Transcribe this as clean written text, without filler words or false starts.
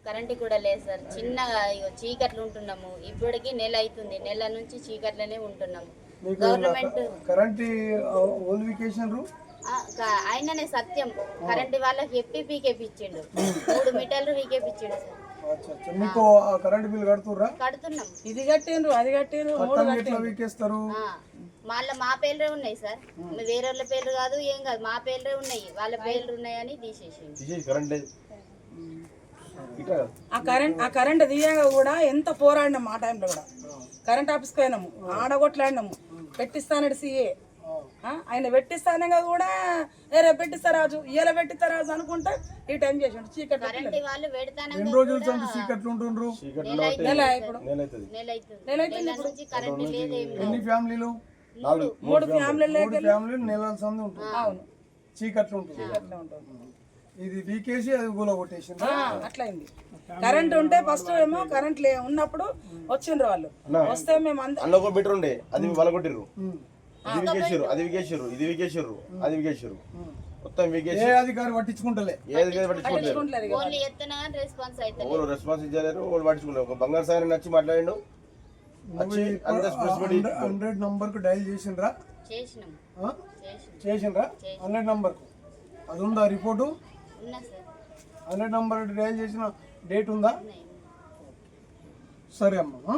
Current కూడా లేదు sir. చిన్నగా ఇగో చీకట్లు ఉంటున్నాము. ఇప్పటికి నెల అవుతుంది. నెల నుంచి చీకట్లనే ఉంటున్నాము. గవర్నమెంట్ కరెంట్ ఓన్లిఫికేషన్ ఆయననే సత్యం కరెంట్ వాళ్ళకి చెప్పి పీకేపిచ్చిండు. 3 మీటర్లు పీకేపిచ్చిండు సార్. మీకు కరెంట్ బిల్ కడుతుర్రా? కడుతున్నాం. ఇది కట్టిండ్రు అది కట్టిండ్రు ఎట్లా వీకేస్తారు? మళ్ళీ మా పేర్లే ఉన్నాయి సార్. వేరే వాళ్ళ పేర్లు కాదు, ఏం కాదు, మా పేర్లే ఉన్నాయి. వాళ్ళ పేర్లు ఉన్నాయని తీసేసిండు. ఆ కరెంట్ తీయగా కూడా ఎంత పోరాడినాము. ఆ టైంలో కూడా కరెంట్ ఆఫీస్కి పోయినాము, ఆడగొట్లాడినాము. పెట్టిస్తానడు సీఏ, ఆయన పెట్టిస్తానగా కూడా రేపు పెట్టిస్తా రాజు, ఇలా పెట్టిస్తా రాజు అనుకుంటా ఈ టైం చేసిండు. చీకటి ఎన్ని రోజుల నుంచి చీకట్లు ఉంటుండ్రు? నెల ఇప్పుడు ఎన్ని ఫ్యామిలీలు? 3 ఫ్యామిలీలు నెలల సంది ఉంటుంది. అవును, చీకట్లు ఉంటుంది. ఇది వీకేసి అది గోల కొట్టేసింది. అట్లయింది. కరెంట్ ఉంటే ఫస్ట్ ఏమో కరెంట్ ఉన్నప్పుడు వచ్చిండ్రు వాళ్ళు. వస్తే మేము అందులో మీటర్ ఉండే, అది వలగొట్టిర్రు. అది వికేసిర్రు, ఇది వికేసిర్రు, అది వికేసిర్రు. మొత్తం వికేసి అధికారి పట్టించుకుంటలే. రెస్పాన్స్ ఇచ్చలేరు, వాళ్ళు పట్టించుకోలేరు. ఒక బంగారు సార్ నచ్చి మాట్లాడిండు. 100 నంబర్ కు డైల్ చేసిండ్రా? చేసిండ్రా 100 నంబర్ కు? అది ఉందా రిపోర్టు? 100 నంబర్ డైల్ చేసిన డేట్ ఉందా? సరే అమ్మా.